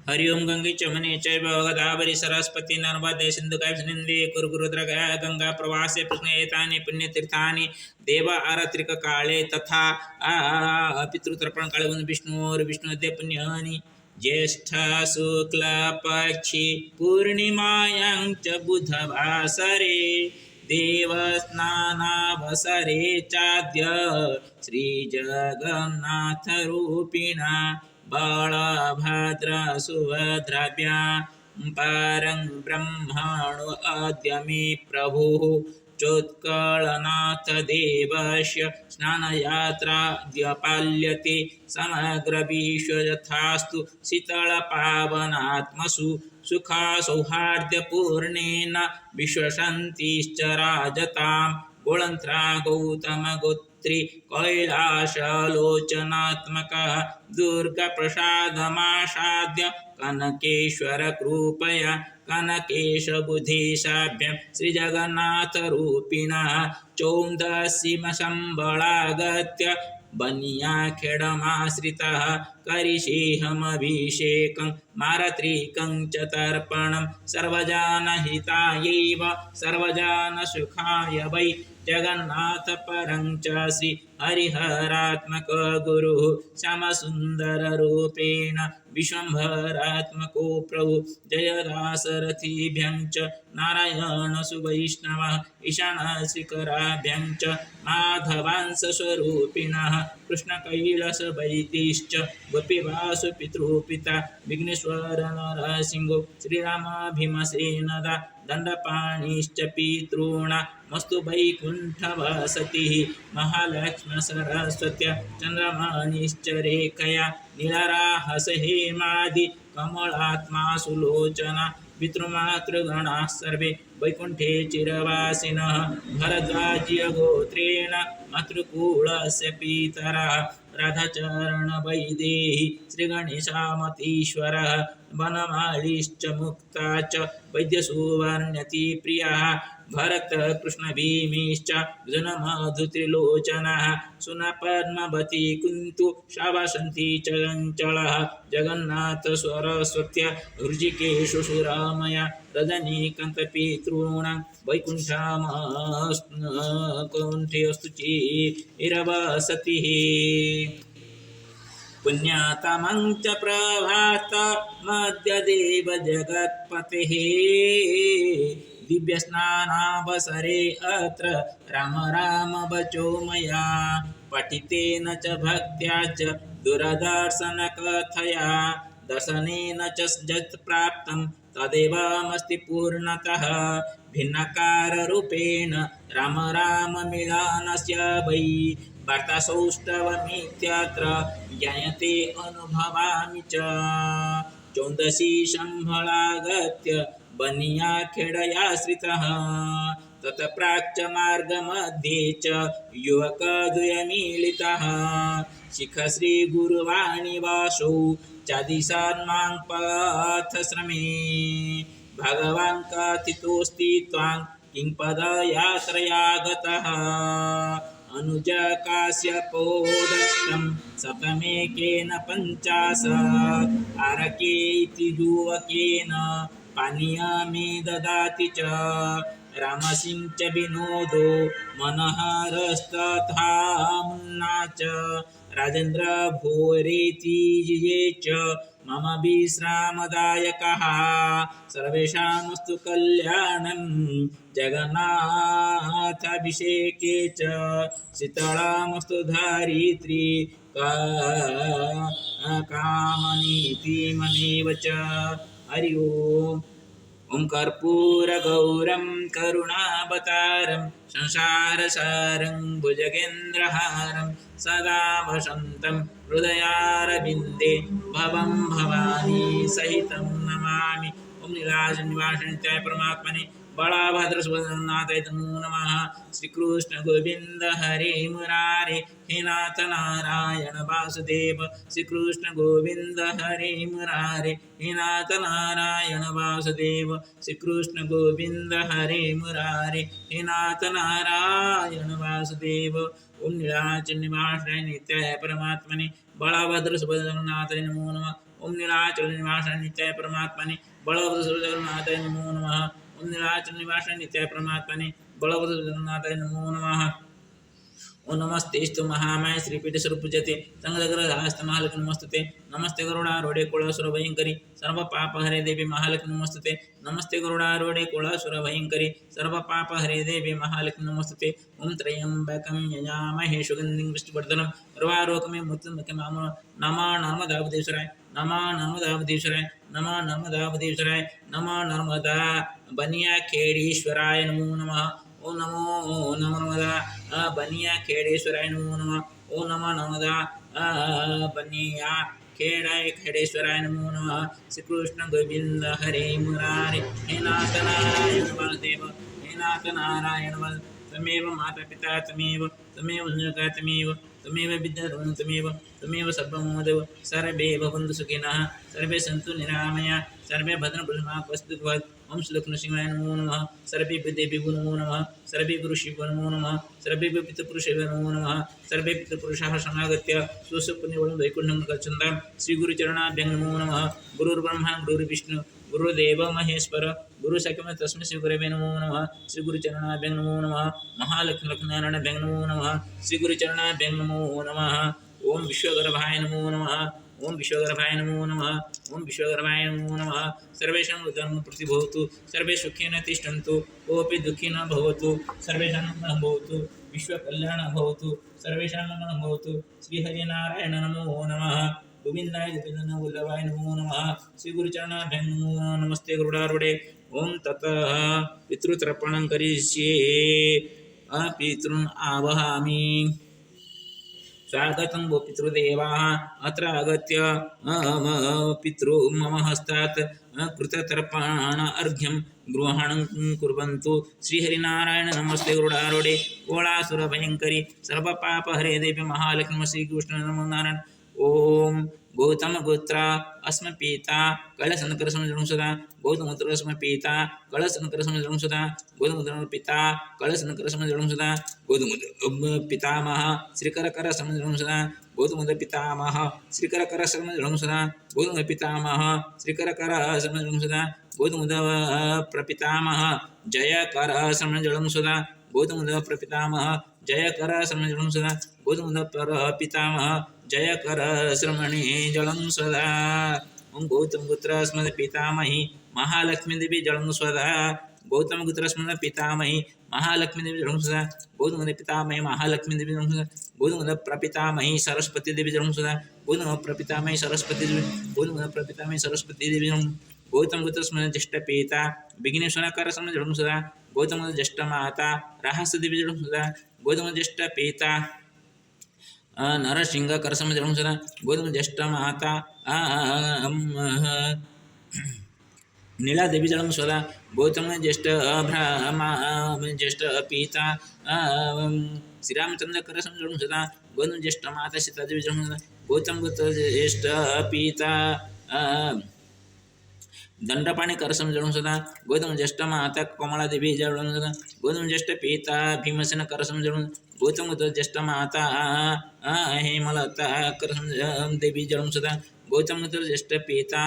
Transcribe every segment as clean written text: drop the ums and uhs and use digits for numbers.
हरि ओम गंगे चमने चैव गोदावरी सरस्वती नर्मदे सिंधु कैवसनिंदे कुरुद्रगया गंगा प्रवासे प्रश्न एतानि पुण्यतीर्थानि देव आरात्रिक काले तथा पितृतर्पण काले विष्णुर्विष्णुदे पुण्यानि ज्येष्ठ शुक्ल पक्षी पूर्णिमायां च बुधवासरे देवस्नानावसरे चाद्य श्रीजगन्नाथरूपिणा बलभद्रसुभद्राभ्या पारं ब्रह्मणो अद्य मे प्रभुः चोत्कलनाथदेवस्य स्नानयात्राद्य पाल्यते समग्रविश्व यथास्तु शीतलपावनात्मसु सुखसौहार्द्यपूर्णेन विश्वशान्तिश्च राजतां गोळन्त्रा गौतमगोत्री कैलासलोचनात्मकः दुर्गाप्रसादमासाद्य कनकेश्वर कृपया कनकेशबुधेशाभ्यां श्रीजगन्नाथरूपिणः चौन्दसीमशम्बलागत्य बनियाखेडमाश्रितः करिष्येऽहमभिषेकं मारत्रिकं च तर्पणं सर्वजनहितायैव सर्वजनसुखाय वै जगन्नाथ परं च श्री हरिहरात्मक गुरुः श्यामसुन्दररूपेण विश्वम्भरात्मको प्रभु जयदासरथिभ्यं च नारायणसुवैष्णवः ईशानशिखराभ्यं च माधवांशस्वरूपिणः कृष्णकैलासवैदिश्च गोपीवासुपितृपिता विघ्नेश्वर नरसिंहो श्रीरामभीमसेनदा दण्डपाणिश्च पितॄणां मस्तु वैकुण्ठवसतिः महालक्ष्मी सरस्वत्या चन्द्रमणिश्च रेखया नीलराहस हेमादि कमलात्मा सुलोचना पितृमातृगणाः सर्वे वैकुण्ठे चिरवासिनः भरद्वाजीयगोत्रेण मातृकुलस्य पितरः राधाचरणवैदेही श्रीगणेशमतीश्वरः वनमालीश्च मुक्ता च वैद्यसुवर्ण्यतिप्रियः भरतकृष्णभीमिश्च विजनमधुत्रिलोचनः सुनपद्मवती कुन्तु शावसन्ती च चञ्चलः जगन्नाथ सरस्वत्या हृजिकेषु सुरामया रजनीकान्तपितॄणां वैकुण्ठमस्तु चिरवसतिः पुण्यतमं च प्रभातमद्यदेव जगत्पतेः दिव्यस्नानावसरे अत्र राम राम वचो मया पठितेन च भक्त्या च दूरदर्शनकथया दर्शनेन च यत् प्राप्तं तदेवमस्ति पूर्णतः भिन्नकाररूपेण राम राम मिलनस्य वै वार्तासौष्ठवमित्यत्र ज्ञायते अनुभवामि च चौन्दसी शम्भलागत्य बनियाखेडयाश्रितः ततः प्राच्च मार्गमध्ये च युवकद्वयमीलितः शिखश्रीगुरुवाणिवासौ चादिशान्मां पथश्रमे भगवान् कथितोऽस्ति त्वां किं पदयात्रया गतः अनुजकाश्यपोदत्तं सतमेकेन 50 आरके इति युवकेन पानीयमे ददाति च रामसिंह च विनोदो मनोहरस्तथा मुन्ना च राजेन्द्र भोरेति ये च मम विश्रामदायकः सर्वेषामस्तु कल्याणं जगन्नाथाभिषेके च शीतलामस्तु धरित्री कामनीति ममेव च हरि ओम् ॐ कर्पूरगौरं करुणावतारं संसारसारं भुजगेन्द्रहारं सदा वसन्तं हृदयारविन्दे भवं भवानी सहितं नमामि। ॐ नीलाचलनिवासिनित्याय परमात्मने बलभद्रसुभद्रनाथाय नमो नमः। श्रीकृष्ण गोविंद हरे मुरारे हे नाथ नारायण वासुदेव। श्रीकृष्ण गोविंद हरे मुरारे हे नाथ नारायण वासुदेव। श्रीकृष्ण गोविंद हरे मुरारे हे नाथ नारायण वासुदेव। ओम नीलाचल निवासाय नित्याय परमात्मने बलभद्र सुभद्रनाथाय नमो नमः। ओम नीलाचल निवासाय नित्याय परमात्मने बलभद्र जगन्नाथाय नमो नमः। ओम नीलाचल निवासाय नित्याय परमात्मने बलभद्र जगन्नाथाय नमो नमः। ओम नमस्तेस्तु महामाय श्रीपीठ स्वरूपजते संगदग्रहस्त महालक्ष्मी नमस्तुते। नमस्ते गरुडारूढे कुलासुर भयंकरी सर्व पाप हरे देवी महालक्ष्मी नमस्तुते। नमस्ते गरुडारूढे कुलासुर भयंकरी सर्व पाप हरे देवी महालक्ष्मी नमस्तुते। ओम त्र्यंबकं यजामहे सुगन्धिं पुष्टिवर्धनम् उर्वारुकमिव मृत्युंजयमामृतम्। नमः नर्मदावधीश्वराय नमः नर्मदावधीश्वराय नमः नर्मदावधीश्वराय नमः नर्मदा बनियाखेड़ीश्वराय नमो नमः। ओम नमो नर्मदा बनिया खेड़ेश्वराय नमो नमः। ओम नमो नर्मदा बनिया खेड़ेश्वराय नमो नमः। श्री कृष्ण गोविंद हरे मुरारे हे नाथ नारायण बलदेव हे नाथ नारायण बल तमेव माता पिता तमेव जगत् तमेव विद्याधरं तमेव सर्वमोदेव सर्वे भवन्तु सुखिनः सर्वे सन्तु निरामया सर्वे भद्रं पश्यन्तु। ओम श्री लक्ष्मीसिंहाय नमो नमः। सर्वे देवीभ्यो नमो नमः। सर्वे गुरुशिवो नमो नमः। सर्वे पितृपुरुषेभ्यो नमो नमः। सर्वे पितृपुरुषाः समागत्य स्वस्वपुण्यवलं वैकुण्ठं गच्छन्तः श्रीगुरुचरणाभ्यां नमो नमः। गुरुर्ब्रह्मा गुरुर्विष्णु गुरुदेव महेश्वर गुरुसाक्षात् तस्मै श्रीगुरवे नमो नमः। श्रीगुरुचरणाभ्यां नमो नमः। महालक्ष्मीनारायणाभ्यां नमो नमः। श्रीगुरुचरणाभ्यां नमो नमः। ओम विश्वगर्भाय नमो नमः। ओम विश्वगर्भाय नमो नमः। ओम विश्वगर्भाय नमो नमः। सर्वेषां उदरं प्रतिभवतु सर्वे सुखेन तिष्ठन्तु कोऽपि दुःखी न भवतु सर्वेषां मङ्गलं भवतु विश्वकल्याणं भवतु सर्वेषां मङ्गलं भवतु। श्रीहरिनारायण नमो नमः। गोविन्दाय गोविन्दवल्लभाय नमो नमः। श्रीगुरुचरणाभ्यां नमो नमः। नमस्ते गरुडारूढे। ओम ततः पितृतर्पणं करिष्ये पितॄन् आवाहयामि। स्वागतं वो पितृदेवाः अत्र आगत्य पितृ मम हस्तात् कृततर्पण अर्घ्यं ग्रहणं कुर्वन्तु। श्रीहरिनारायण नमस्ते गरुडारूढे कोलासुरभयङ्करी सर्वपापहरे देवी महालक्ष्मी श्रीकृष्ण नमो नारायण। ओम गौतमगोत्र अस्म पिता कलशनकरसमजनं सदा गौतमगोत्र पिता कलशनकरसमजनं सदा गौतमगोत्र पिता कलशनकरसमजनं सदा गौतमगोत्र पितामह श्रीकरकरसमजनं सदा गौतमगोत्र पितामह श्रीकरकरसमजनं सदा गौतमगोत्र पितामह श्रीकरकरसमजनं सदा गौतमगोत्र प्रपितामह जयकरसमजनं सदा गौतमगोत्र प्रपितामह जयकरसमजनं सदा गौतमगोत्र प्रपितामह जयकर श्रमणे जलं स्वदा। ओम गौतमगोत्र स्मद पितामही महालक्ष्मी देवी जलं स्वदा। गौतमगोत्र स्मद पितामही महालक्ष्मी देवी जलं स्वदा। गौतमगोत्र पितामही महालक्ष्मी देवी जलं स्वदा। गौतमगोत्र प्रपितामही सरस्वती देवी जलं स्वदा। गौतमगोत्र प्रपितामही सरस्वती देवी गौतमगोत्र प्रपितामही सरस्वती देवी जलं। गौतमगोत्र स्मद ज्येष्ठ पिता विघ्नेश्वराकार स्मद जलं स्वदा। गौतमगोत्र ज्येष्ठ माता रहस्य देवी जलं स्वदा। गौतमगोत्र ज्येष्ठ पिता नरसिंह करसम जन्म सदा गौतम ज्येष्ठ माता नीला देवी जन्म सदा गौतम ज्येष्ठ ज्येष्ठ पिता श्रीरामचंद्र करसम जन्म सदा गौतम ज्येष्ठ माता सीता देवी जन्म सदा गौतम ज्येष्ठ पिता दंडपाणी करसम जन्म सदा गौतम ज्येष्ठ माता कमला देवी जन्म सदा गौतम ज्येष्ठ पिता भीमसेन करसम जन्म गौतम ज्येष्ठ माता हेमलता करसम देवी जन्म सदा गौतम ज्येष्ठ पिता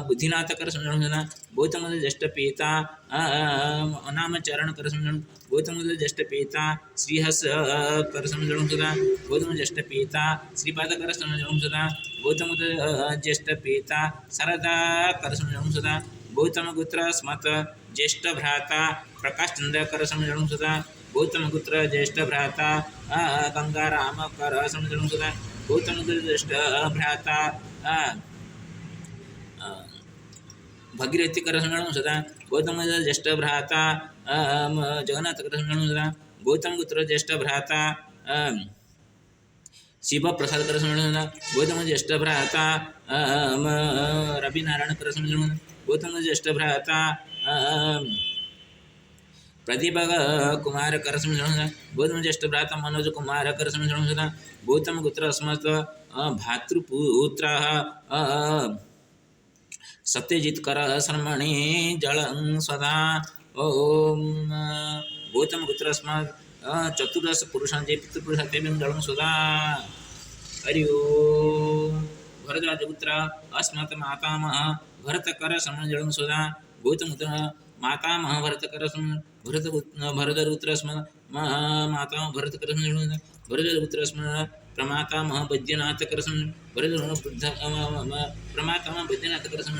बुद्धिनाथ करसम जन्म सदा गौतम ज्येष्ठ पिता अनामचरण करसम जन्म गौतम ज्येष्ठ पिता श्रीहस करसम जन्म सदा गौतम ज्येष्ठ पिता श्रीपाद करसम जन्म सदा गौतम ज्येष्ठ पिता शारदा करसम जन्म सदा गौतमगोत्र स्मत ज्येष्ठ भ्राता प्रकाशचंद्र करसम जन्म सदा गौतमगोत्र ज्येष्ठ भ्राता गंगाराम करसम जन्म सदा गौतमगोत्र ज्येष्ठ भ्राता भगीरथी करसम जन्म सदा गौतमगोत्र ज्येष्ठ भ्राता जगन्नाथ करसम जन्म सदा गौतमगोत्र ज्येष्ठ भ्राता शिव प्रसाद करसम जन्म सदा गौतम ज्येष्ठ भ्राता रविनारायण करसम जन्म गौतम ज्येष्ठ भ्राता प्रतिभा कुमार करसम जन्म सदा गौतम ज्येष्ठ भ्राता मनोज कुमार करसम जन्म सदा गौतमगोत्र अस्मत् भातृपुत्र सत्यजित कर शर्मणे जलं सदा। ओम गौतमगोत्र अस्मत् चतुर्दश पुरुषां जे पितृपुरुषां तेभ्यं जलं सदा। हरि ओम भरद्वाजपुत्र अस्मत् मातामह भरतकर समजलं सुधा गौतमुत्र मातामह भरतकर भरतपुत्र स्म मातामह भरतकर भरतपुत्र स्म प्रमातामह वैद्यनाथ करसम प्रमातामह वैद्यनाथ करसम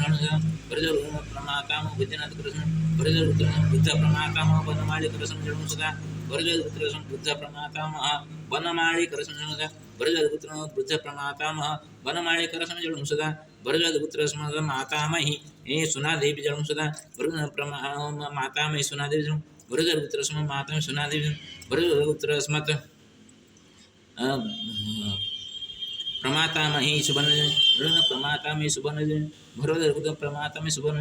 प्रमातामह वैद्यनाथ करसम बुद्ध प्रमातामह वनमाली करसम जन्म सदा भरतपुत्र बुद्ध प्रमातामह वनमाली करसम जन्म सदा भरतपुत्र बुद्ध प्रमातामह वनमाली करसम जन्म सदा भरतपुत्र स्म मातामही सुनादेवी जन्म सदा मातामही सुनादेवी भरतपुत्र स्म मातामही सुनादेवी भरतपुत्र स्मत् प्रमातामही सुबन प्रमातामही सुबन भरतपुत्र प्रमातामही सुबन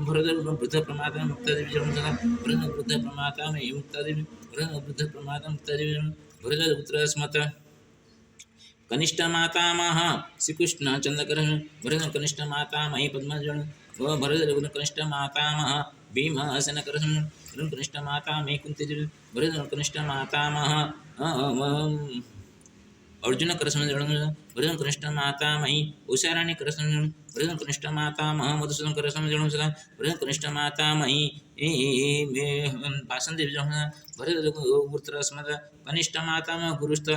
भरतपुत्र बुद्ध प्रमातामही मुक्तादेवी जन्म सदा भरत बुद्ध प्रमातामही मुक्तादेवी भरत बुद्ध प्रमाता मुक्तादेवी भरतपुत्र स्मत् कनिष्ठ मातामह श्रीकृष्ण चंद्रकर भरत कनिष्ठ मातामही पद्मजन भरत कनिष्ठ मातामह भीमसेन करसम कनिष्ठ मातामही कुंती भरत कनिष्ठ मातामह अर्जुन करसम भरत कनिष्ठ मातामही उषाराणी करसम भरत कनिष्ठ मातामह मधुसूदन करसम जन्म सदा भरत कनिष्ठ मातामही पासंदेवी जन्म भरत पुत्र स्मद कनिष्ठ मातामह गुरुस्थ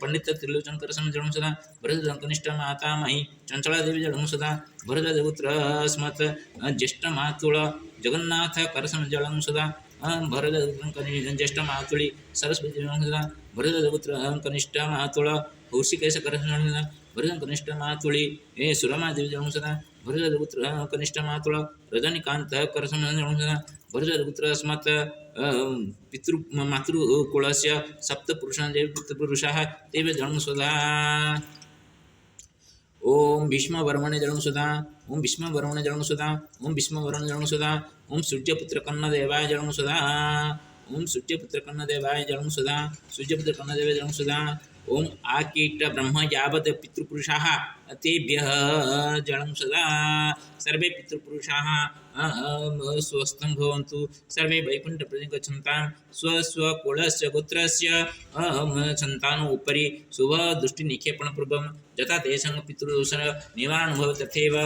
पंडित त्रिलोचन करसम जन्म सदा भरत कनिष्ठ मातामही चंचला देवी जन्म सदा भरत पुत्र स्मत् ज्येष्ठ मातुल जगन्नाथ करसम जन्म सदा भरत ज्येष्ठ मातुली सरस्वती जन्म सदा भरत पुत्र कनिष्ठ मातुल कौशिकेश करसम सदा भरत कनिष्ठ मातुली सुरमा देवी जन्म सदा भरत पुत्र कनिष्ठ मातुल रजनीकांत करसम जन्म सदा भरत पुत्र स्मत् पितृ मातृकुलस्य सप्तपुरुषाः पितृपुरुषाः तेव जन्म सदा ओम भीष्मवर्मणे जन्मसुधा ओम भीष्मवर्मणे जन्मसुधा ओम भीष्मवर्मणे जन्मसुधा ओम सूर्यपुत्र कन्नदेवाय जन्मसुधा ओम सूर्यपुत्र कन्नदेवाय जन्मसुधा सूर्यपुत्र कन्नदेवाय जन्मसुधा ओम आकीट ब्रह्म यावत् पितृपुरुषाः तेभ्यः जन्मसुधा सर्वे पितृपुरुषाः स्वस्थं भवन्तु सर्वे वैकुण्ठप्रति गच्छन्तां स्वस्वकुलस्य गोत्रस्य सन्तानोपरि शुभदृष्टिनिक्षेपणपूर्वं यथा तेषां पितृदोषः निवारणं भवति तथैव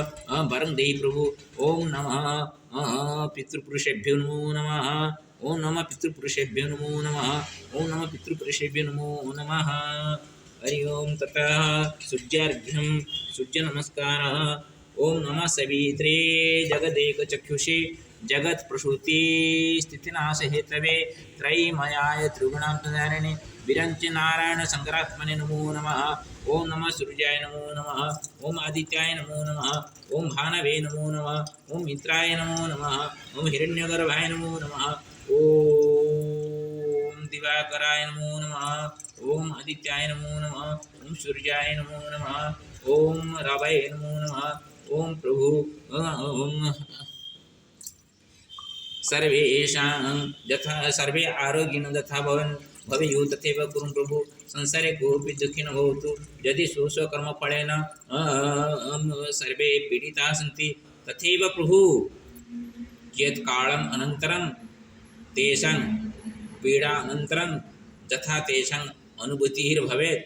वरं देहि प्रभु ओम नमः पितृपुरुषेभ्यो नमो नमः ओम नमः पितृपुरुषेभ्यो नमो नमः ओम नमः पितृपुरुषेभ्यो नमो नमः हरि ओम ततः सूर्यार्घ्यं सूर्यनमस्कारः ओम नमः सवित्रे जगदेकचक्षुषे जगत्प्रसूति स्थितिनाशहेतवे त्रयीमयाय त्रिगुणान्तधारिणे विरञ्च नारायण शंकरात्मने नमो नमः ओम नमः सूर्याय नमो नमः ओम आदित्याय नमो नमः ओम भानवे नमो नमः ओम मित्राय नमो नमः ओम हिरण्यगर्भाय नमो नमः ओम दिवाकराय नमो नमः ओम आदित्याय नमो नमः ओम सूर्याय नमो नमः ओम रवये नमो नमः ओम प्रभु ओम सर्वेषां यथा सर्वे आरोग्येन तथा भवेयुः तथैव कुरु प्रभु संसारे कोऽपि दुःखी न भवतु यदि स्वकर्मफलेन सर्वे पीडिताः सन्ति तथैव प्रभु कियत् कालम् अनन्तरं तेषां पीडा अनन्तरं यथा तेषाम् अनुभूतिर्भवेत्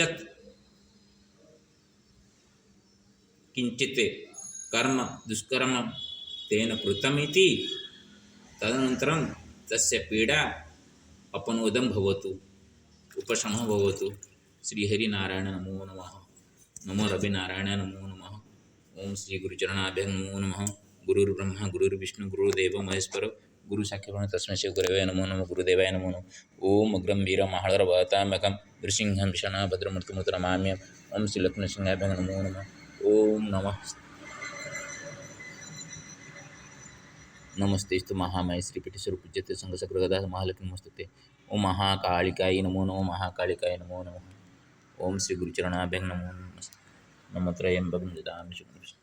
यत् किञ्चित् कर्म दुष्कर्म तेन कृतमिति तदनन्तरं तस्य पीडा अपनोदं भवतु उपशमः भवतु श्रीहरिनारायण नमो नमः नमो रविनारायण नमो नमः ओम श्री गुरुचरणाभ्यां नमो नमः गुरुर्ब्रह्मा गुरुर्विष्णु गुरुदेव महेश्वर गुरु साक्षात् तस्मै श्री गुरवे नमो नमः गुरुदेवाय नमो नमः ओम अग्रं वीरं महाळरवतामकं नृसिंहं विषणा भद्रमूर्तिमुद्रमाम्यं ओम श्री लक्ष्मीनृसिंहाभ्यां नमो नमः ओम नमः नमस्तेस्तु महामाये श्रीपीठेश्वर पूज्यते संघसक्रगदा महालक्ष्मी नमस्ते ओम महाकालिकाय नमो नमः महाकालिकाय नमो नमः ओम श्री गुरुचरणाभ्यां नमो नमः नमो त्रयं भगं ददामि शुभं